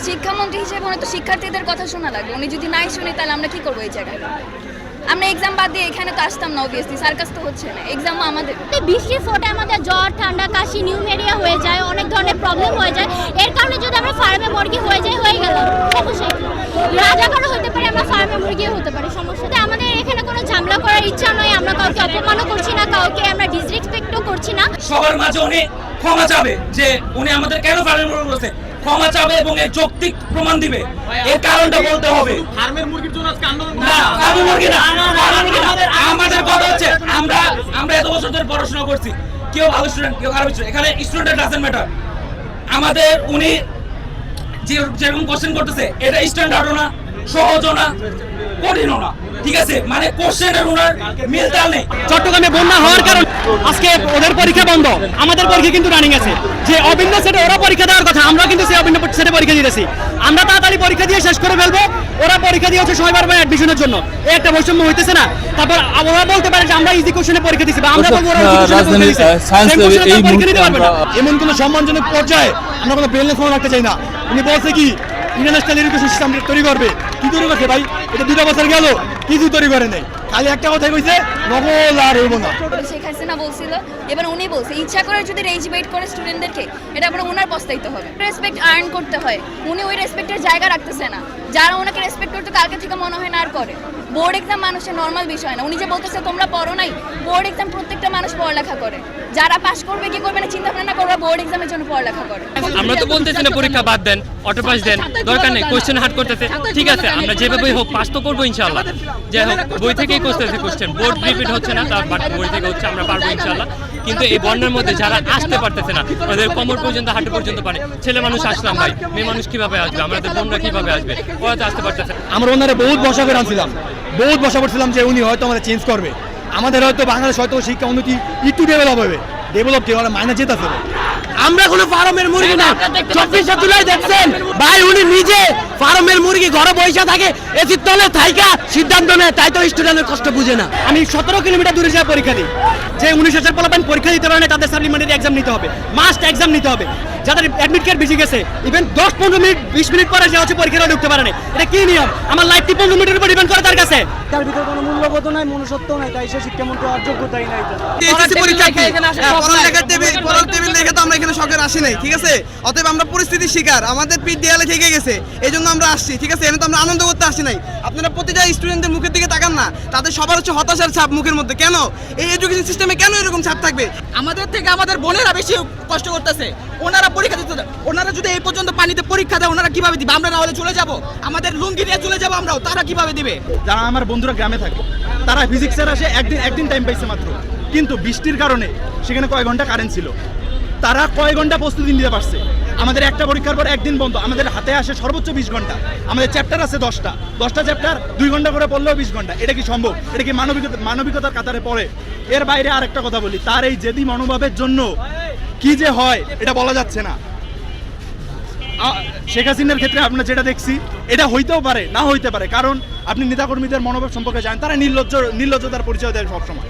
শিক্ষামন্ত্রী হিসেবে উনি তো শিক্ষার্থীদের কথা শোনা লাগবে, উনি যদি নাই শুনি তাহলে আমরা কি করবো এই জায়গায়? আমরা এক্সাম বাদ দিয়ে এখানে তো আসতাম না, অবভিয়াসলি সার্কাস তো হচ্ছে না, এক্সামও আমাদের। বৃষ্টির ফোটে আমাদের জ্বর, ঠান্ডা, কাশি, নিউমেরিয়া হয়ে যায়, অনেক ধরনের প্রবলেম হয়ে যায়। এর কারণে যদি আমরা ফার্মে মুরগি হয়ে গেল সমস্যা কি? রাজাকারও হতে পারে, আমরা ফার্মে মুরগিও হতে পারি, সমস্যা। আমাদের এখানে কোনো ঝামেলা করার ইচ্ছা নয়, আমরা কাউকে অপমানও করছি না, কাউকে আমরা ডিসরেসপেক্টও করছি না। সবার মাঝে উনি ক্ষমা চাবে যে উনি আমাদের কেন ফার্মে মুরগি বলছে, ক্ষমা চাবে এবং এর যৌক্তিক প্রমাণ দিবে, এর কারণটা বলতে হবে। ফার্মের মুরগির জন্য আজকে আন্দোলন না, ফার্মের মুরগি না, আমাদের কথা হচ্ছে আমরা এত বছর ধরে পড়াশোনা করছি, কেউ ভালো স্টুডেন্ট কেউ খারাপ স্টুডেন্ট, এখানে স্টুডেন্ট ডাজন্ট ম্যাটার। আমাদের উনি যেরকম কোশ্চেন করতেছে এটা স্ট্যান্ডার্ডও না, সহজও না, কঠিনও না, ঠিক আছে, মানে কোশ্চেনের ওনার মিলতাল নেই। চট্টগ্রামে বন্যা হওয়ার কারণে আজকে ওদের পরীক্ষা বন্ধ, আমাদের পরীক্ষা কিন্তু রানিং আছে। যে অভিন্ন সেটে ওরা পরীক্ষা দেওয়ার কথা, আমরা কিন্তু সেই অভিন্ন সেটে পরীক্ষা দিতেছি। আমরা তাড়াতাড়ি পরীক্ষা দিয়ে শেষ করে ফেলবো, ওরা পরীক্ষা দিয়ে হচ্ছে 6 বার অ্যাডমিশনের জন্য। এই একটা বৈষম্য হইতেছে না? তারপর ওরা বলতে পারে যে আমরা ইজি কোশ্চেনে পরীক্ষা দিছি, বা আমরা বলবো ওরা ইজি কোশ্চেনে পরীক্ষা দিছি। এই পরীক্ষা দিতে পারবে না। এমন কোনো সম্মানজনক পর্যায়ে আমরা কোনো ব্রেনলেস ফোন রাখতে চাই না। উনি বলছে কি ইন্টারন্যাশনাল এডুকেশন সিস্টেম তৈরি করবে, কি তৈরি করছে ভাই? এটা 2 বছর গেল, কিছু তৈরি করে নেই, খালি একটা কথাই কইছে নকল আর হইব না। শেখ হাসিনা বলছিল, এবার উনি বলছে ইচ্ছা করে যদি রেজ বেট করে স্টুডেন্টদেরকে, এটা পরে ওনার পস্তাইতে হবে। রেসপেক্ট আর্ন করতে হয়, উনি ওই রেসপেক্টের জায়গা রাখতেছে না। যারা ওনাকে রেসপেক্ট করতে কালকে থেকে মনে হয় না আর করে। বোর্ড এক্সাম মানুষের নর্মাল বিষয় না, উনি যে বলতেছে তোমরা পড়ো নাই, বোর্ড এক্সাম প্রত্যেকটা মানুষ পড়ালেখা করে, যারা পাস করবে কি করবে না চিন্তা ভাবনা করবে, বোর্ড এক্সামের জন্য পড়ালেখা করে। আমরা তো বলতেছি না পরীক্ষা বাদ দেন, অটো পাস দেন, দরকার নেই, কোশ্চেন হার্ড করতেছে, ঠিক আছে, আমরা যেভাবেই হোক পাস তো করবো ইনশাআল্লাহ। যাই হোক, বই থেকেই করতেছে কোশ্চেন, বোর্ড রিপিট হচ্ছে না, তার বই থেকে হচ্ছে, আমরা পারবো ইনশাআল্লাহ। কিন্তু এই বন্যার মধ্যে যারা আসতে পারতেছে না, ওদের কোমর পর্যন্ত হাঁটু পর্যন্ত পারে, ছেলে মানুষ আসলাম ভাই, মেয়ে মানুষ কিভাবে আসবে, আমাদের বোনরা কিভাবে আসবে, ওরা তো আসতে পারতেছে। আমরা ওনারে বহুত বসা করে আনছিলাম, বহুত বসা করছিলাম যে উনি হয়তো আমাদের চেঞ্জ করবে, আমাদের হয়তো বাংলাদেশ হয়তো শিক্ষা উন্নতি একটু ডেভেলপ হবে, ডেভেলপ কি ওরা মাইনা যেতে হবে। আমরা কোনো ফার্মের মুরগি না, 24 জুলাই দেখছেন ভাই, উনি নিজে ফার্মের মুরগি ঘরে বসে থাকে, এসির তলে থাইকা সিদ্ধান্ত নেয়, তাই তো স্টুডেন্টের কষ্ট বুঝে না। আমি 17 কিলোমিটার দূরে যাই পরীক্ষা দিই, যে 19,000 পোলাপাইন পরীক্ষা দিতে পারে না, তাদের সাপ্লিমেন্টারি এক্সাম নিতে হবে, মাস্ট এক্সাম নিতে হবে। যাদের অ্যাডমিট কার্ড বেশি গেছে, ইভেন 10-15 মিনিট 20 মিনিট পরে যে হচ্ছে পরীক্ষাটা ঢুকতে পারে না, এটা কি নিয়ম? আমার লাইফ 15 মিনিটের উপর ডিপেন্ড করে তার কাছে। তার ভিতরে কোনো মূল্যবোধ নাই, মনুষ্যত্ব নাই, তাই সে শিক্ষামন্ত্রী অযোগ্যতাই নাই। টেবিল দেখে তো আমরা এখানে শখের আসি নাই, ঠিক আছে? অতএব আমরা পরিস্থিতির শিকার, আমাদের পিঠ দেয়ালে থেকে গেছে, এই জন্য আমরা আসছি, ঠিক আছে? এনে তো আমরা আনন্দ করতে আসি নাই। আপনারা প্রতিটা স্টুডেন্টদের মুখের দিকে তাকান না, তাদের সবার হচ্ছে হতাশার ছাপ মুখের মধ্যে। কেন এই এডুকেশন সিস্টেমে কেন এরকম ছাপ থাকবে? আমাদের থেকে আমাদের বোনেরা বেশি কষ্ট করতেছে, ওনারা পরীক্ষা দিতে, ওনারা যদি এই পর্যন্ত পানিতে পরীক্ষা দেয়, ওনারা কিভাবে দিবে? আমরা না হলে চলে যাব, আমাদের লুঙ্গি নিয়ে চলে যাব আমরাও, তারা কিভাবে দিবে? যারা আমার বন্ধুরা গ্রামে থাকে, তারা ফিজিক্সের আসে একদিন টাইম পাইছে মাত্র, কিন্তু বৃষ্টির কারণে সেখানে কয়েক ঘন্টা কারেন্ট ছিল, তারা কয়েক ঘন্টা প্রস্তুতি নিতে পারছে। আমাদের একটা পরীক্ষার পর একদিন বন্ধ, আমাদের হাতে আসে সর্বোচ্চ 20 ঘন্টা, আমাদের চ্যাপ্টার আছে 10টা চ্যাপ্টার 2 ঘন্টা করে পড়লেও 20 ঘন্টা। এটা কি সম্ভব? এটা কি মানবিকতার কাতারে পড়ে? এর বাইরে আরেকটা কথা বলি, তার এই জেদি মনোভাবের জন্য কি যে হয় এটা বলা যাচ্ছে না। শেখ হাসিনার ক্ষেত্রে আমরা যেটা দেখছি, এটা হইতেও পারে, না হইতে পারে, কারণ আপনি নেতাকর্মীদের মনোভাব সম্পর্কে জানেন, তারা নির্লজ্জতার পরিচয় দেয় সবসময়।